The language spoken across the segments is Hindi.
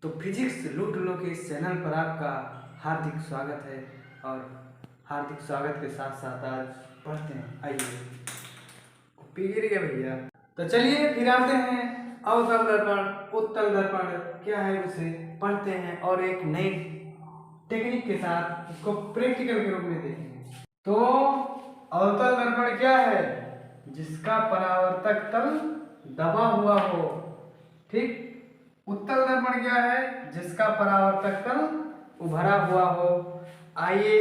तो फिजिक्स लूट लो के इस चैनल पर आपका हार्दिक स्वागत है। और हार्दिक स्वागत के साथ साथ आज पढ़ते हैं, आइए पी गिर गया भैया। तो चलिए फिर आते हैं अवतल दर्पण उत्तल दर्पण क्या है उसे पढ़ते हैं और एक नई टेक्निक के साथ इसको प्रैक्टिकल के रूप में देखेंगे। तो अवतल दर्पण क्या है? जिसका परावर्तक तल दबा हुआ हो, ठीक। उत्तल दर्पण क्या है? जिसका परावर्तक तल उभरा हुआ हो। आइए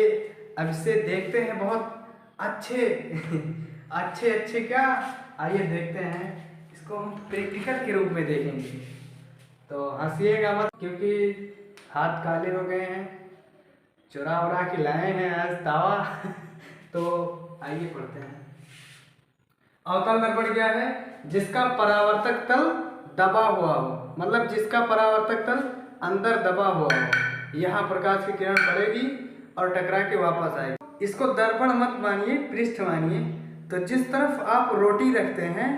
अब इसे देखते हैं बहुत अच्छे अच्छे क्या, आइए देखते हैं इसको हम प्रैक्टिकल के रूप में देखेंगे। तो हंसिएगा मत क्योंकि हाथ काले हो गए हैं, चुरा उरा के लाए हैं आज तावा तो आइए पढ़ते हैं। अवतल दर्पण क्या है? जिसका परावर्तक तल दबा हुआ हो, मतलब जिसका परावर्तक तल अंदर दबा हुआ हो। यहाँ प्रकाश की किरण पड़ेगी और टकरा के वापस आएगी। इसको दर्पण मत मानिए, पृष्ठ मानिए। तो जिस तरफ आप रोटी रखते हैं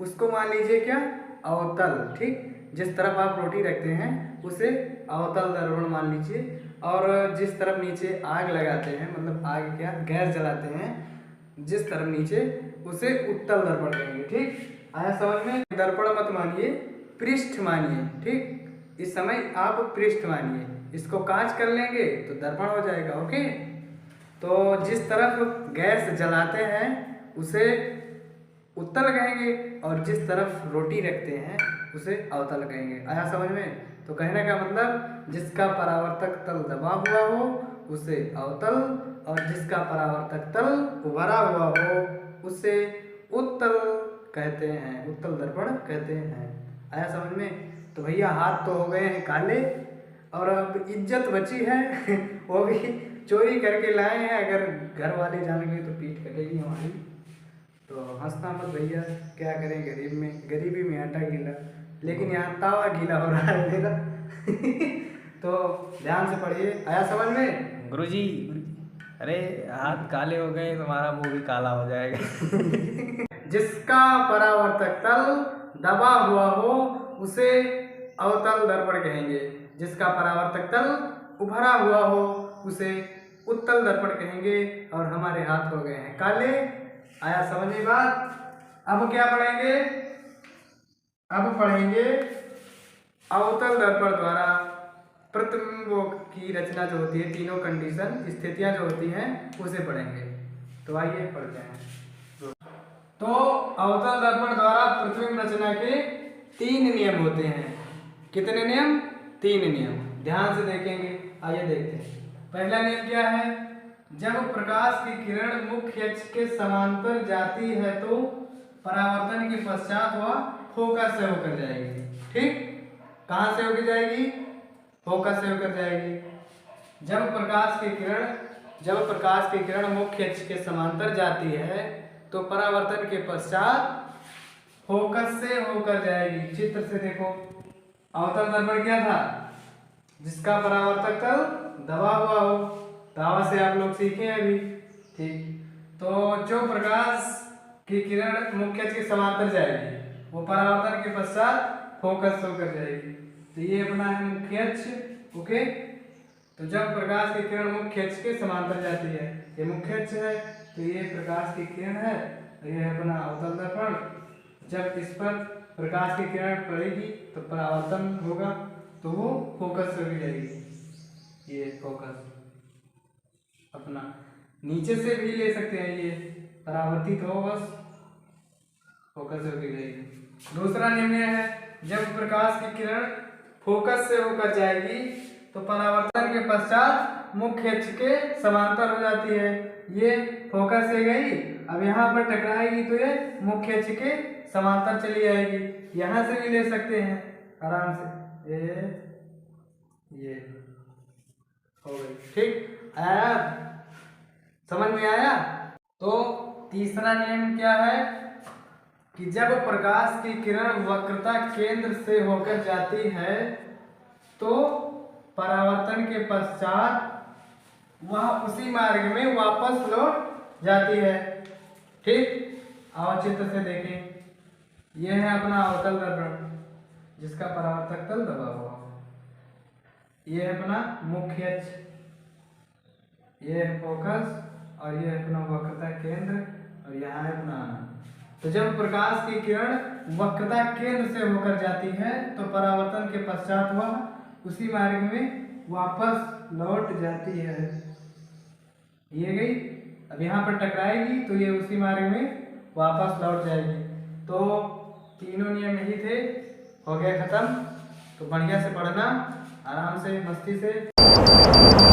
उसको मान लीजिए क्या, अवतल, ठीक। जिस तरफ आप रोटी रखते हैं उसे अवतल दर्पण मान लीजिए। और जिस तरफ नीचे आग लगाते हैं, मतलब आग क्या, गैस जलाते हैं, जिस तरफ नीचे उसे उत्तल दर्पण कहेंगे, ठीक। आया समझ में? दर्पण मत मानिए, पृष्ठ मानिए, ठीक। इस समय आप पृष्ठ मानिए, इसको कांच कर लेंगे तो दर्पण हो जाएगा, ओके। तो जिस तरफ गैस जलाते हैं उसे उत्तल कहेंगे और जिस तरफ रोटी रखते हैं उसे अवतल कहेंगे। आया समझ में? तो कहने का मतलब जिसका परावर्तक तल दबा हुआ हो उसे अवतल और जिसका परावर्तक तल उभरा हुआ हो उसे उत्तल कहते हैं, उत्तल दर्पण कहते हैं। आया समझ में? तो भैया हाथ तो हो गए हैं काले और अब इज्जत बची है वो भी चोरी करके लाए हैं। अगर घर वाले जानेंगे तो पीठ कटेगी हमारी। तो हंसना मत भैया, क्या करें, गरीबी में आटा गीला, लेकिन यहाँ तावा गीला हो रहा है मेरा तो ध्यान से पढ़िए। आया समझ में? गुरुजी, अरे हाथ काले हो गए, तुम्हारा मुंह भी काला हो जाएगा जिसका परावर्तक तल दबा हुआ हो उसे अवतल दर्पण कहेंगे। जिसका परावर्तक तल उभरा हुआ हो उसे उत्तल दर्पण कहेंगे। और हमारे हाथ हो गए हैं काले। आया समझ में बात? अब क्या पढ़ेंगे? अब पढ़ेंगे अवतल दर्पण द्वारा प्रतिबिंबों की रचना जो होती है, तीनों कंडीशन स्थितियां जो होती हैं उसे पढ़ेंगे। तो आइए पढ़ते हैं। तो अवतल दर्पण द्वारा प्रतिबिंब रचना के 3 नियम होते हैं। कितने नियम? 3 नियम। ध्यान से देखेंगे, आइए देखते हैं। पहला नियम क्या है? जब प्रकाश की किरण मुख्य अक्ष के समांतर जाती है तो परावर्तन के पश्चात वह फोकस से होकर जाएगी, ठीक। कहां से होकर जाएगी? फोकस से होकर जाएगी। जब प्रकाश की किरण मुख्य अक्ष के समांतर जाती है तो परावर्तन के पश्चात फोकस से होकर जाएगी। चित्र से देखो, अवतल दर्पण क्या था? जिसका परावर्तक तल दबा हुआ हो। दावा से आप लोग सीखे हैं अभी, ठीक। तो जो प्रकाश की किरण मुख्य अक्ष के समांतर जाएगी वो परावर्तन के पश्चात फोकस होकर जाएगी। तो ये अपना है मुख्य अक्ष, ओके। तो जब प्रकाश की किरण मुख्य अक्ष के समांतर जाती है, ये मुख्य अक्ष है, तो ये प्रकाश की किरण है, ये है अपना अवतल दर्पण। जब इस पर प्रकाश की किरण पड़ेगी तो परावर्तन होगा तो वो फोकस हो जाएगी। ये फोकस अपना नीचे से भी ले सकते हैं, ये परावर्तित हो बस फोकस हो जाएगी। दूसरा नियम यह है, जब प्रकाश की किरण फोकस से होकर जाएगी तो परावर्तन के पश्चात मुख्य अक्ष के समांतर हो जाती है। ये फोकस से गई, अब यहाँ पर टकराएगी तो ये मुख्य अक्ष के समांतर चली जाएगी। यहाँ से भी ले सकते हैं आराम से, ये हो गई, ठीक। आया समझ में? आया? तो तीसरा नियम क्या है कि जब प्रकाश की किरण वक्रता केंद्र से होकर जाती है तो परावर्तन के पश्चात वह उसी मार्ग में वापस लौट जाती है, ठीक। आओ चित्र से देखें, यह है अपना अवतल दर्पण जिसका परावर्तक तल दबा हुआ। ये है अपना मुख्य अक्ष, ये है फोकस और ये है अपना वक्रता केंद्र और यहाँ है अपना। तो जब प्रकाश की किरण वक्रता केंद्र से होकर जाती है तो परावर्तन के पश्चात वह उसी मार्ग में वापस लौट जाती है। ये गई, अब यहाँ पर टकराएगी तो ये उसी मार्ग में वापस लौट जाएगी। तो तीनों नियम यही थे, हो गया खत्म। तो बढ़िया से पढ़ना, आराम से, मस्ती से।